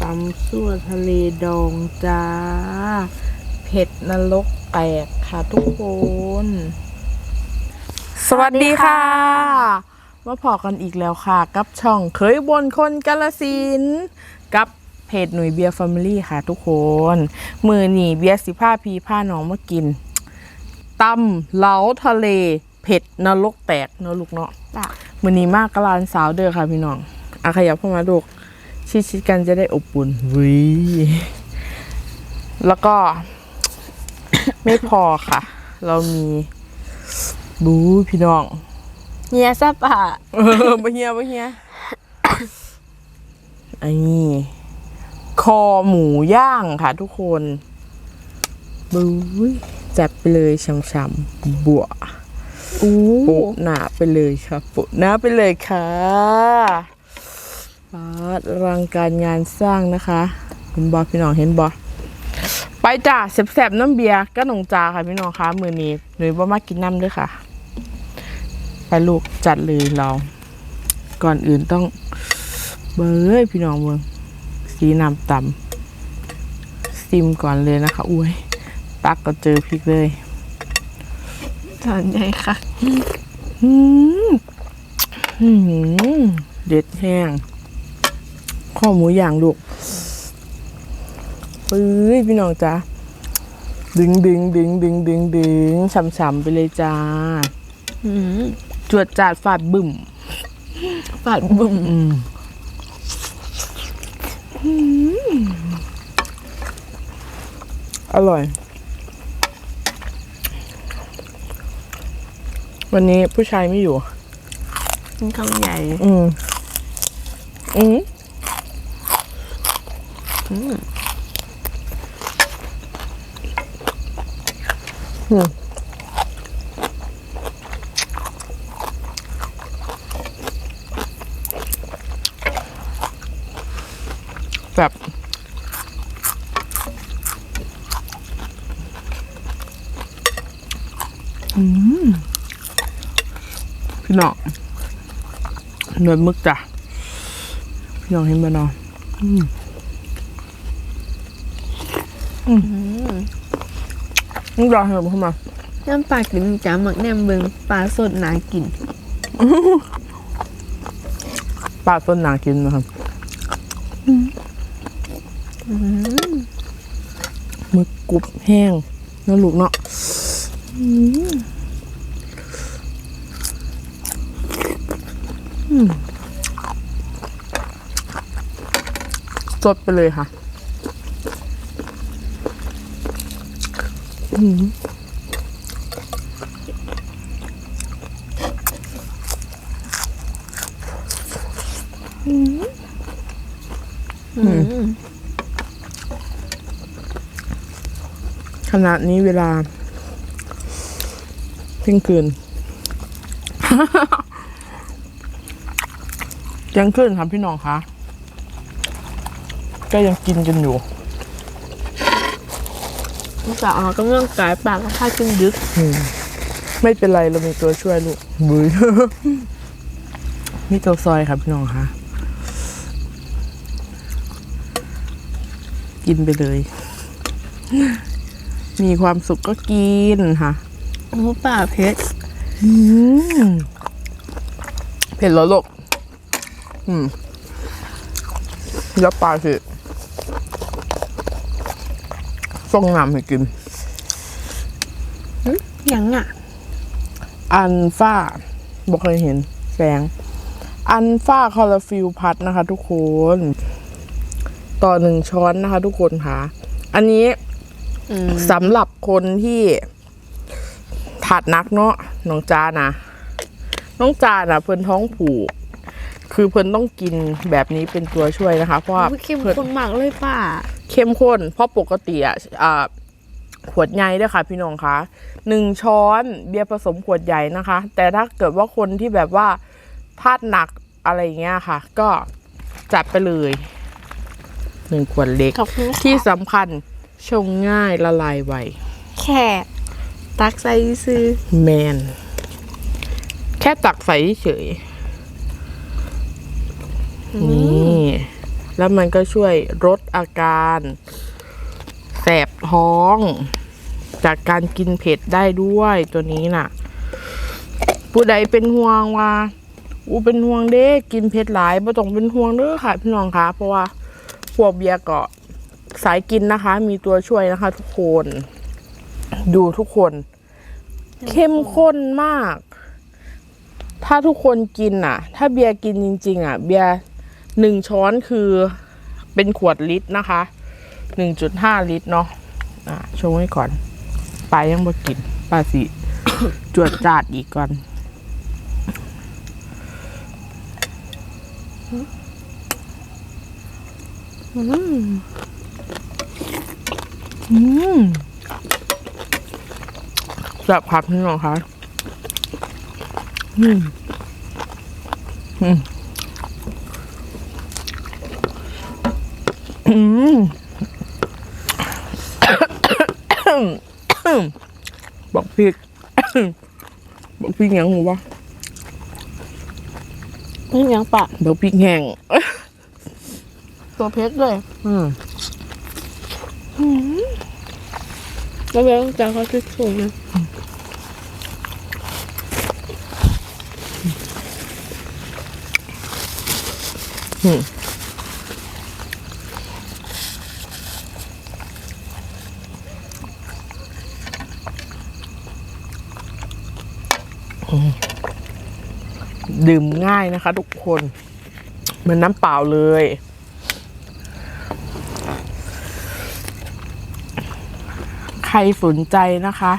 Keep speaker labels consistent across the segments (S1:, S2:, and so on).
S1: ตำซั่วทะเลดองจ้าเผ็ดนรกแตกค่ะทุกคนสวัสดีค่ะมาพอกันอีกแล้วค่ะกับช่องเคยบนคนกาฬสินธุ์กับเพจหนุ่ยเบียร์แฟมิลี่ค่ะทุกคนมือหนีเบียร์15พีผ้าน้องมากินตำเหลาทะเลเผ็ดนรกแตกเนาะลูกเนาะมือนี้มากกะลานสาวเด้อค่ะพี่น้องขยับเข้ามาลูกชิดกันจะได้อบอุ่นวิแล้วก็ ไม่พอค่ะเรามีบูพี่น้อง
S2: เฮียซับอ่ะ
S1: บ่เฮียไอ้นี่คอหมูย่างค่ะทุกคนบูจัดไปเลยช้ำๆบัวโปะหนาไปเลยค่ะโปะหนาไปเลยค่ะอลังการงานสร้างนะคะเห็นบอพี่น้องเห็นบอไปจ้าแสบๆน้ำเบียร์ก็หนงจาค่ะพี่น้องคะมือนี้หนูบ่มากินน้ำด้วยค่ะไปลูกจัดเลยเราก่อนอื่นต้องเบยพี่น้องเมืองสีน้ำต่ำซิมก่อนเลยนะคะอุ้ยตักก็เจอพริกเลย
S2: จานใหญ่ค่ะ
S1: เด็ดแห้งข้อหมูย่างลูกปื้ยพี่น้องจ้าดึงฉ่ำๆไปเลยจ้าจวดจาดฟาดบึ้มอร่อยวันนี้ผู้ชายไม่อยู่
S2: กินคำใหญ่
S1: แบบพี่น้องเนื้อมึกจ้ะพี่น้องเห็นไหมเนาะนี่รอให้ผมมา
S2: น้ำปลากินจ้าหมักแหนมเบิงปลาสดหนากิน
S1: ปลาต้นหนากินนะครับมึกกรุบแห้งแล้วลูกเนาะสดไปเลยค่ะขณะนี้เวลาเที่ยงคืน ยังขึ้นครับพี่น้องคะก็ยังกินกันอยู่
S2: จะออกกำลังกายปากก็พากินดึก
S1: ไม่เป็นไรเรามีตัวช่วยลูกบุยมีตัวซอยครับพี่น้องคะกินไปเลยมีความสุขก็กินค่ะ
S2: โอ้ป่าเผ็ด
S1: เผ็ดแล้วลูกแล้วปลาสิส่งน้ำให้กิน
S2: ยังอ่ะ
S1: อันฟ้าบอกเคยเห็นแสงอันฟ้าคอลลาฟิลพัดนะคะทุกคนต่อ1 ช้อนนะคะทุกคนค่ะอันนี้สำหรับคนที่ถาดนักเนาะน้องจานะเพิ่นท้องผูกคือเพิ่นต้องกินแบบนี้เป็นตัวช่วยนะคะเพราะว่า
S2: เข้มข้นมากเลยป้า
S1: เข้มข้นเพราะปกติขวดใหญ่ด้วยค่ะพี่น้องคะ1 ช้อนเบียร์ผสมขวดใหญ่นะคะแต่ถ้าเกิดว่าคนที่แบบว่าธาตุหนักอะไรเงี้ยค่ะก็จัดไปเลย1 ขวดเล็กที่สำคัญชงง่ายละลายไว
S2: แค่ตักใส่ซื้อ
S1: แมนแค่ตักใส่เฉยนี่ แล้วมันก็ช่วยลดอาการแสบท้อง จากการกินเผ็ดได้ด้วยตัวนี้น่ะ ผู้ใดเป็นห่วงว่าเป็นห่วงเด้กินเผ็ดหลายบ่ต้องเป็นห่วงเด้อค่ะพี่น้องคะเพราะว่าพวกเบียร์ก็สายกินนะคะ มีตัวช่วยนะคะ ทุกคนดูทุกคนเข้มข้นมาก ถ้าทุกคนกินอ่ะ ถ้าเบียร์กินจริงๆอ่ะเบียร์1 ช้อนคือเป็นขวดลิตรนะคะ 1.5 ลิตรเนาะชงไว้ก่อนปลายังบ่กินปลาสิ จวดจาดอีกก่อนแบบผัดนี่หรอคะบอกพริก บอกพริกยังหัว
S2: นี่ยังปะ
S1: บอกพริกแห้ง
S2: ตัวเพชรเลยแล้วเดี๋ยวจะเขาคิดสูงนะ
S1: ดื่มง่ายนะคะทุกคนเหมือนน้ำเปล่าเลย ใครสนใจนะคะ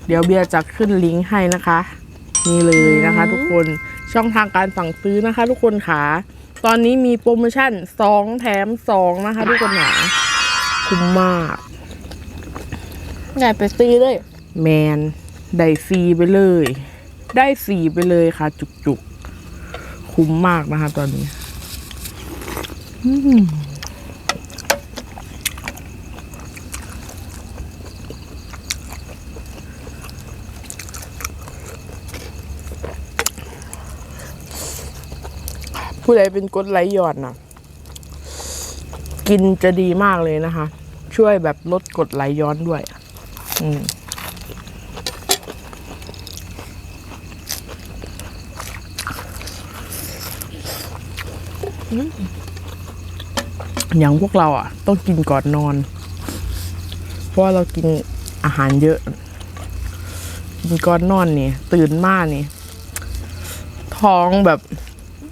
S1: เดี๋ยวเบียร์จะขึ้นลิงก์ให้นะคะ นี่เลยนะคะ ทุกคนช่องทางการสั่งซื้อนะคะ ทุกคนค่ะตอนนี้มีโปรโมชั่น2 แถม 2นะคะ ทุกคนหนาคุ้มมาก
S2: ใหญ่ไปซีเลย
S1: แมนได้ฟรีไปเลย ได้ฟรีไปเลยค่ะ จุกๆคุ้มมากนะคะตอนนี้ผู้ใดเป็นกรดไหลย้อนน่ะ กินจะดีมากเลยนะคะ ช่วยแบบลดกรดไหลย้อนด้วยอย่างพวกเราอ่ะ ต้องกินก่อนนอน เพราะว่าเรากินอาหารเยอะกินก่อนนอนนี่ตื่นมานี่ ท้องแบบ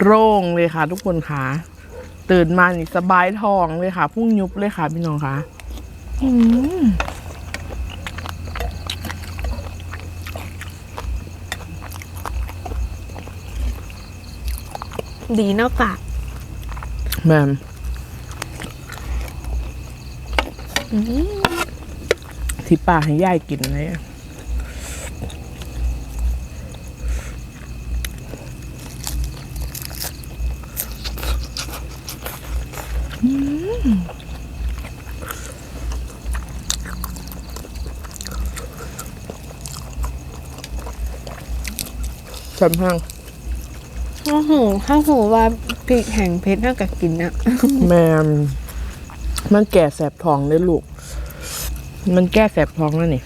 S1: โล่งเลยค่ะ ทุกคนค่ะตื่นมานี่สบายท้องเลยค่ะพุ่งยุบเลยค่ะพี่น้องค่ะ
S2: ดีเนาะปะ
S1: แม่ที่ป้าให้ย่ายกินเลยจำห้าง
S2: ข้าวหูว่าพริกแห้งเพชรเท่ากับกินอะ
S1: แม่มันแก่แสบท้องเลยลูกมันแก้แสบท้องแล้วนี่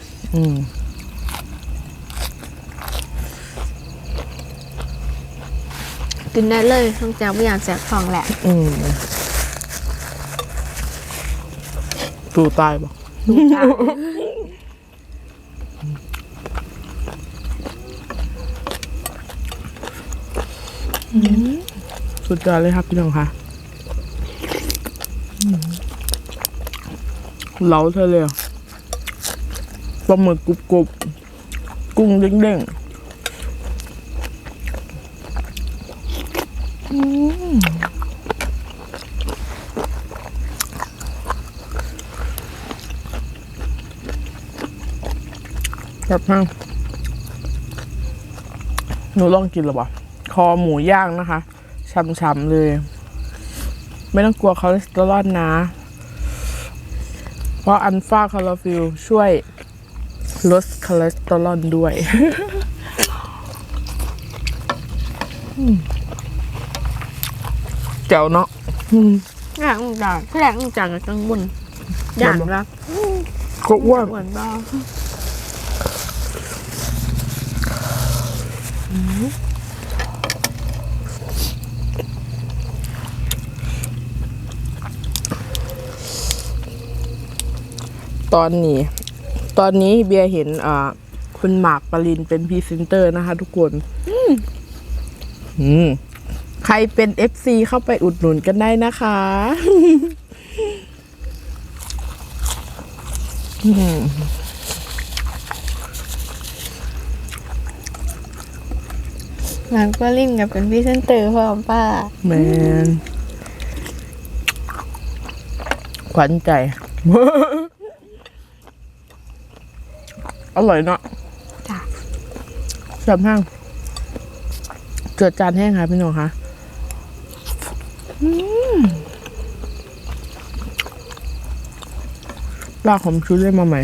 S2: กินได้เลยต้องจ้าไม่อยากแสบท้องแหละ
S1: ตูตายบอก
S2: ดูจ้า
S1: สุดยอดเลยครับพี่น้องค่ะเหลาเธอเลยปลาหมึกกรุบๆกุ้งเด้งๆแบบห้างหนูลองกินหรือเปล่าคอหมูย่างนะคะช่ำๆเลยไม่ต้องกลัวคอเลสเตอรอลนะ เพราะอัลฟาคาร์ฟิลช่วยลดคอเลสเตอรอลด้วย แจ๋วเนาะ
S2: อยากจากแรกจากกับกังวลอย่างละ
S1: ก็อ้วน
S2: หวานบ้า
S1: ตอนนี้เบียร์เห็นคุณหมากปรินเป็นพรีเซนเตอร์นะคะทุกคนใครเป็น FC เข้าไปอุดหนุนกันได้นะคะ
S2: หลังก็ลิ่นกับเป็นพรีเซนเตอร์พร้อมป้า
S1: แมนขวัญใจ อร่อยเนาะ
S2: จ้ะ
S1: แซ่บห้างเจือจานแห้งค่ะพี่น้องคะลากผมชุดได้มาใหม่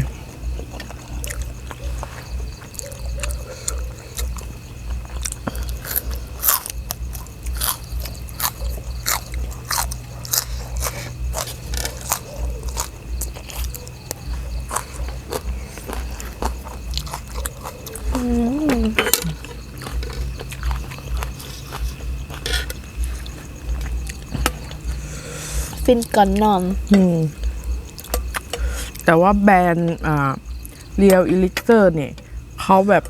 S2: ฟินก่อนนอน
S1: แต่ว่าแบรนด์เรียวอิลิกเซอร์เนี่ยเขาแบบ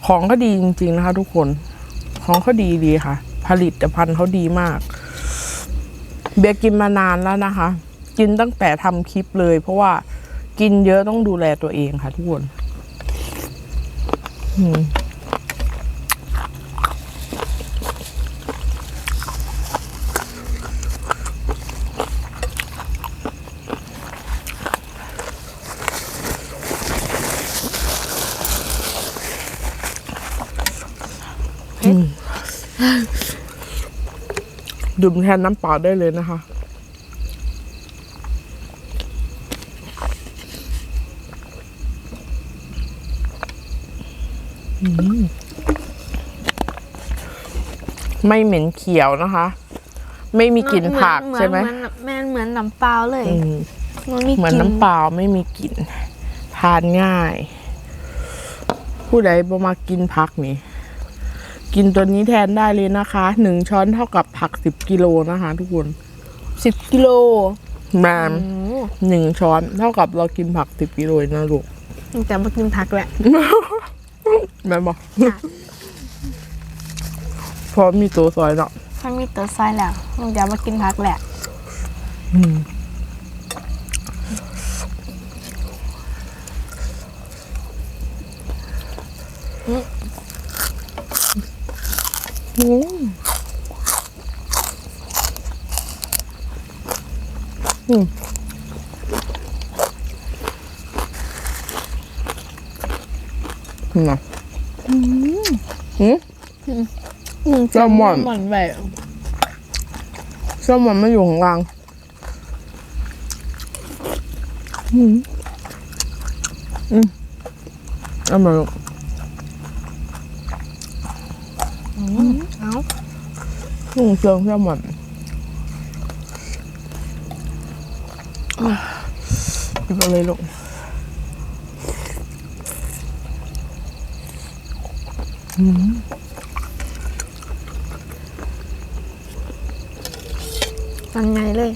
S1: ของก็ดีจริงๆนะคะทุกคนของเขาดีค่ะ ผลิตภัณฑ์เขาดีมาก เบียร์กินมานานแล้วนะคะ กินตั้งแต่ทำคลิปเลย เพราะว่ากินเยอะต้องดูแลตัวเองค่ะทุกคนดื่มแทนน้ำเปล่าได้เลยนะคะไม่เหม็นเขียวนะคะ ไม่มีกลิ่นผักใช่ไหม
S2: เหมือนน้ำเปล่าเลยมันมี
S1: เหมือน
S2: กลิ่
S1: น้ำเปล่าไม่มีกลิ่นทานง่าย ผู้ใดบ่มากินผักนี่กินตัวนี้แทนได้เลยนะคะ1 ช้อนเท่ากับผัก10 กิโลนะคะทุกคน
S2: 10 กิโล
S1: แม่1 ช้อนเท่ากับเรากินผัก10 กิโลนะลูก
S2: แต่มากินผักแหละ
S1: แม่บอกเพราะมีตัวซอยเนาะ
S2: ถ้ามีตัวไส้แล้วมันจะมากินผักแหละ
S1: นะแซลมอน
S2: หมอนแบบ
S1: แซลมอนไม่อยู่ข้างล่างเอามาลูก
S2: เอา
S1: เสื่อมแซลมอนกินไปเลยลูก
S2: มันไงเลย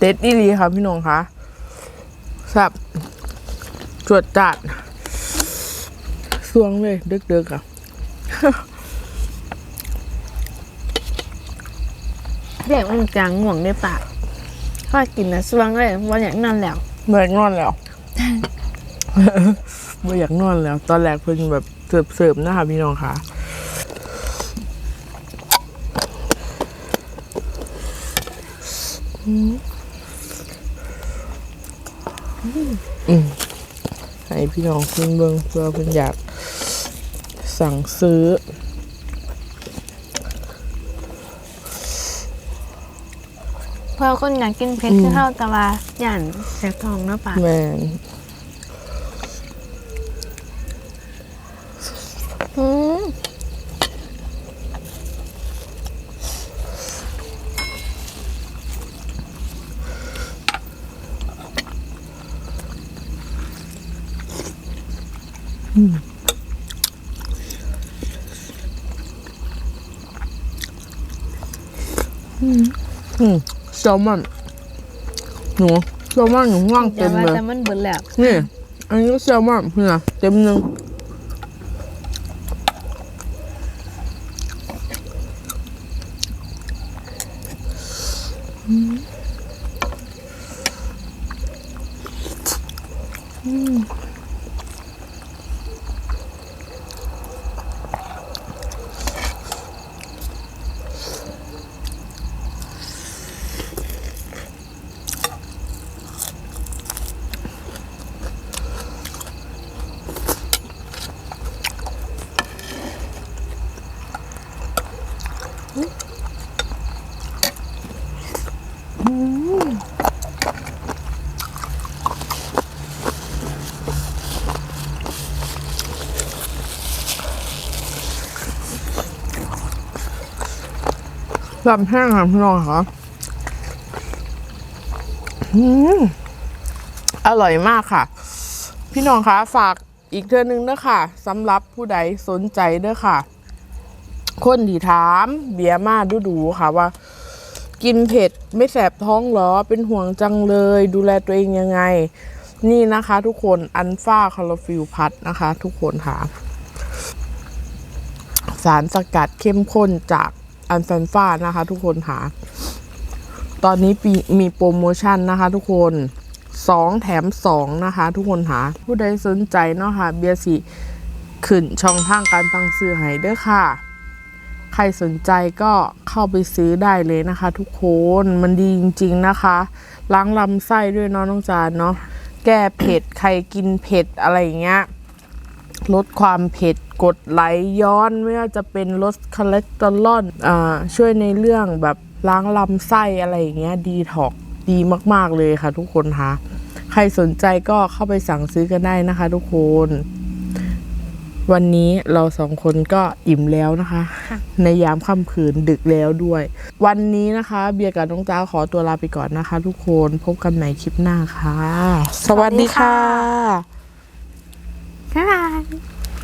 S1: เด็ดอีหลีค่ะพี่น้องคะแซ่บจวดจัดสวงเลยดึกๆอ่ะ
S2: เด็กมันจางง่วงในปากข้ากินนะสว่างเลยวันอย่างนั้นแล้ว
S1: ไม่อยากนอนแล้ว ไม่อยากนอนแล้ว ตอนแรกเพิ่งแบบเสิร์ฟนะคะพี่น้องคะ ให้พี่น้องเพิ่งเบิ่งเพื่อเพิ่นอยากสั่งซื้อ
S2: เพราะคนอยากกินเผ็ดคือข้าวตะวาหย่านแสบท้องเนาะป่ะ
S1: แม่น
S2: อืม
S1: แซลมอนหนูแซลมอนหนูว่าง
S2: แต่
S1: เต็ม
S2: ว่า
S1: เลย
S2: แต่มันเบิดแล้ว
S1: นี่อันนี้ก็แซลมอนเนี่ยเต็มหนึ่งลำแห้งค่ะพี่น้องค่ะอร่อยมากค่ะ พี่น้องคะฝากอีกเทื่อนึงเด้อค่ะสำหรับผู้ใดสนใจเด้อค่ะ คนที่ถามเบียร์มาดูค่ะว่า กินเผ็ดไม่แสบท้องหรอเป็นห่วงจังเลยดูแลตัวเองยังไง นี่นะคะทุกคนอัลฟาคลอโรฟิลพัดนะคะ ทุกคนค่ะ สารสกัดเข้มข้นจากอัลฟันฟานะคะ ทุกคนค่ะตอนนี้มีโปรโมชั่นนะคะ ทุกคน2 แถม 2นะคะ ทุกคนค่ะผู้ใดสนใจเนาะค่ะเบียร์สิขึ้นช่องทางการสั่งซื้อให้เด้อค่ะ ใครสนใจก็เข้าไปซื้อได้เลยนะคะ ทุกคนมันดีจริงๆนะคะล้างลำไส้ด้วยเนาะน้องจานเนาะแก้เผ็ดใครกินเผ็ดอะไรอย่างเงี้ยลดความเผ็ดกดไหลย้อนไม่ว่าจะเป็นลดคอเลสเตอรอลช่วยในเรื่องแบบล้างลำไส้อะไรอย่างเงี้ยดีท็อกดีมากๆเลยค่ะทุกคนค่ะใครสนใจก็เข้าไปสั่งซื้อกันได้นะคะ ทุกคนวันนี้เรา2 คนก็อิ่มแล้วนะคะ ในยามค่ำคืนดึกแล้วด้วย วันนี้นะคะเบียร์กับน้องจ้าขอตัวลาไปก่อนนะคะ ทุกคนพบกันใหม่คลิปหน้าค่ะ สวัสดีค่ะ
S2: บ๊ายบาย